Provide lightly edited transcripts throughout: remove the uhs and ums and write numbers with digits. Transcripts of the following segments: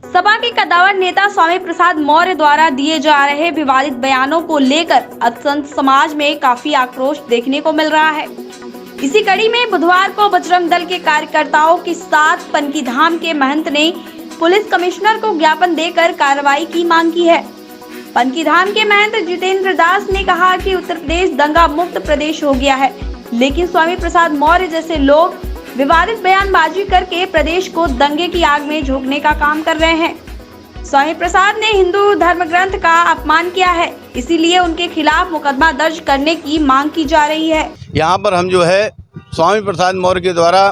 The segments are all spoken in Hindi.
सपा के कद्दावर नेता स्वामी प्रसाद मौर्य द्वारा दिए जा रहे विवादित बयानों को लेकर असंत समाज में काफी आक्रोश देखने को मिल रहा है। इसी कड़ी में बुधवार को बजरंग दल के कार्यकर्ताओं के साथ पनकीधाम के महंत ने पुलिस कमिश्नर को ज्ञापन देकर कार्रवाई की मांग की है। पनकीधाम के महंत जितेंद्र दास ने कहा कि उत्तर प्रदेश दंगा मुक्त प्रदेश हो गया है, लेकिन स्वामी प्रसाद मौर्य जैसे लोग विवादित बयानबाजी करके प्रदेश को दंगे की आग में झोंकने का काम कर रहे हैं। स्वामी प्रसाद ने हिंदू धर्म ग्रंथ का अपमान किया है, इसीलिए उनके खिलाफ मुकदमा दर्ज करने की मांग की जा रही है। यहाँ पर हम जो है स्वामी प्रसाद मौर्य के द्वारा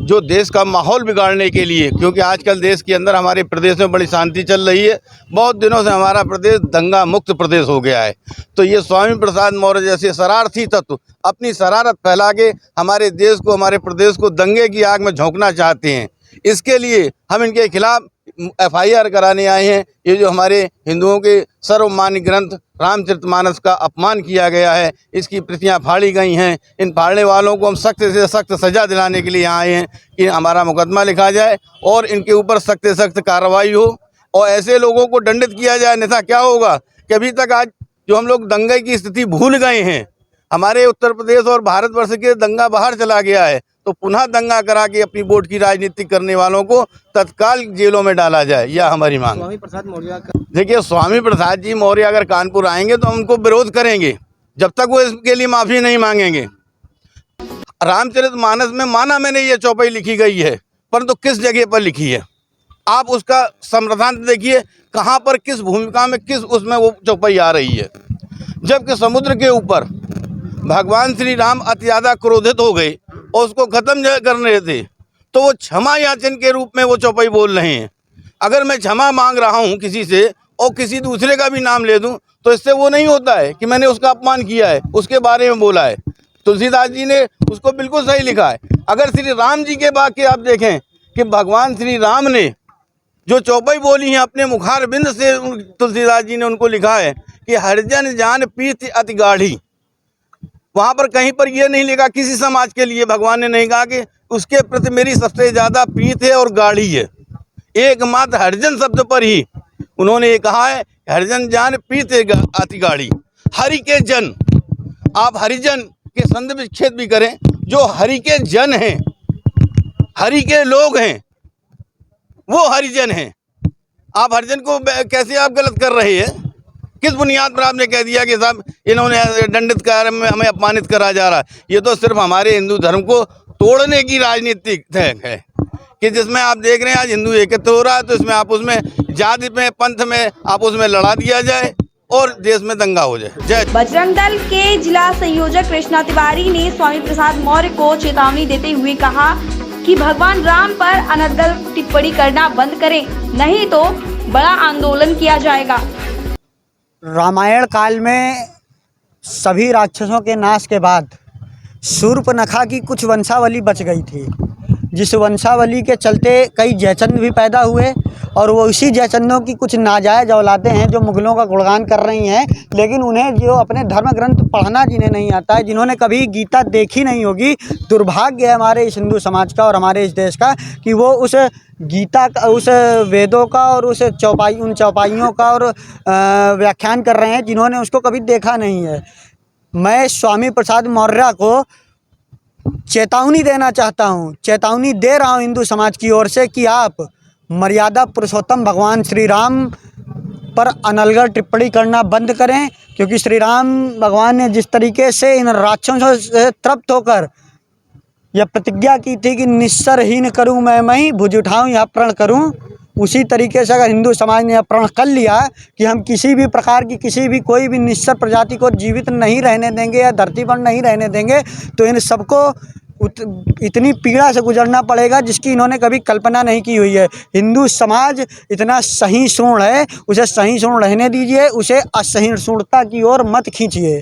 जो देश का माहौल बिगाड़ने के लिए, क्योंकि आजकल देश के अंदर हमारे प्रदेश में बड़ी शांति चल रही है, बहुत दिनों से हमारा प्रदेश दंगा मुक्त प्रदेश हो गया है, तो ये स्वामी प्रसाद मौर्य जैसे शरारती तत्व अपनी शरारत फैला के हमारे देश को, हमारे प्रदेश को दंगे की आग में झोंकना चाहते हैं। इसके लिए हम इनके खिलाफ FIR कराने आए हैं। ये जो हमारे हिंदुओं के सर्वमान्य ग्रंथ रामचरितमानस का अपमान किया गया है, इसकी प्रतियां फाड़ी गई हैं। इन फाड़ने वालों को हम सख्त से सख्त सज़ा दिलाने के लिए आए हैं कि हमारा मुकदमा लिखा जाए और इनके ऊपर सख्त से सख्त कार्रवाई हो और ऐसे लोगों को दंडित किया जाए। अन्यथा क्या होगा कि अभी तक आज जो हम लोग दंगे की स्थिति भूल गए हैं, हमारे उत्तर प्रदेश और भारतवर्ष के दंगा बाहर चला गया है, तो पुनः दंगा करा के अपनी वोट की राजनीति करने वालों को तत्काल जेलों में डाला जाए, यह हमारी मांग है। स्वामी प्रसाद मौर्य देखिए, स्वामी प्रसाद जी मौर्य अगर कानपुर आएंगे तो हम उनको विरोध करेंगे जब तक वो इसके लिए माफ़ी नहीं मांगेंगे। रामचरितमानस में माना मैंने ये चौपाई लिखी गई है, परंतु किस जगह पर लिखी है आप उसका समाधान देखिए, कहाँ पर किस भूमिका में किस उसमें वो चौपाई आ रही है। जबकि समुद्र के ऊपर भगवान श्री राम अति ज़्यादा क्रोधित हो गए और उसको ख़त्म कर रहे थे, तो वो क्षमा याचन के रूप में वो चौपाई बोल रहे हैं। अगर मैं क्षमा मांग रहा हूँ किसी से और किसी दूसरे का भी नाम ले दूँ, तो इससे वो नहीं होता है कि मैंने उसका अपमान किया है, उसके बारे में बोला है। तुलसीदास जी ने उसको बिल्कुल सही लिखा है। अगर श्री राम जी के वाक्य आप देखें कि भगवान श्री राम ने जो चौपाई बोली है अपने मुखार बिंद से, तुलसीदास जी ने उनको लिखा है कि हरिजन जान प्रीति अति गाढ़ी। वहाँ पर कहीं पर यह नहीं लिखा किसी समाज के लिए, भगवान ने नहीं कहा कि उसके प्रति मेरी सबसे ज़्यादा प्रीत है और गाढ़ी है। एकमात्र हरिजन शब्द पर ही उन्होंने ये कहा है, हरिजन जान प्रीत अति गाढ़ी। हरि के जन, आप हरिजन के संदर्भ विच्छेद भी करें, जो हरि के जन हैं, हरि के लोग हैं, वो हरिजन हैं। आप हरिजन को कैसे आप गलत कर रहे हैं? किस बुनियाद पर आपने कह दिया कि साहब इन्होंने दंडित कार्य में हमें अपमानित करा जा रहा है? ये तो सिर्फ हमारे हिंदू धर्म को तोड़ने की राजनीति है कि जिसमें आप देख रहे हैं आज हिंदू एकत्र हो रहा है, तो इसमें आप उसमें जाति में, पंथ में आप उसमें लड़ा दिया जाए और देश में दंगा हो जाए। जय। बजरंग दल के जिला संयोजक कृष्णा तिवारी ने स्वामी प्रसाद मौर्य को चेतावनी देते हुए कहा कि भगवान राम पर अनर्गल टिप्पणी करना बंद करें, नहीं तो बड़ा आंदोलन किया जाएगा। रामायण काल में सभी राक्षसों के नाश के बाद शूर्पणखा की कुछ वंशावली बच गई थी, जिस वंशावली के चलते कई जयचंद भी पैदा हुए और वो उसी जयचंदों की कुछ नाजायज औलादें हैं जो मुगलों का गुणगान कर रही हैं, लेकिन उन्हें जो अपने धर्म ग्रंथ पढ़ना जिन्हें नहीं आता है, जिन्होंने कभी गीता देखी नहीं होगी, दुर्भाग्य है हमारे इस हिंदू समाज का और हमारे इस देश का कि वो उस गीता का, उस वेदों का और उस उन चौपाइयों का और व्याख्यान कर रहे हैं जिन्होंने उसको कभी देखा नहीं है। मैं स्वामी प्रसाद मौर्य को चेतावनी देना चाहता हूँ, चेतावनी दे रहा हूँ हिंदू समाज की ओर से कि आप मर्यादा पुरुषोत्तम भगवान श्री राम पर अनर्गल टिप्पणी करना बंद करें, क्योंकि श्री राम भगवान ने जिस तरीके से इन राक्षसों से तृप्त होकर यह प्रतिज्ञा की थी कि निस्सरहीन करूं मैं भुज उठाऊं या प्रण करूं, उसी तरीके से अगर हिंदू समाज ने यह प्रण कर लिया कि हम किसी भी प्रकार की किसी भी कोई भी निस्सर प्रजाति को जीवित नहीं रहने देंगे या धरती पर नहीं रहने देंगे, तो इन सबको इतनी पीड़ा से गुजरना पड़ेगा जिसकी इन्होंने कभी कल्पना नहीं की हुई है। हिंदू समाज इतना सहिष्णु है, उसे सहिष्णु रहने दीजिए, उसे असहिष्णुता की ओर मत खींचिए।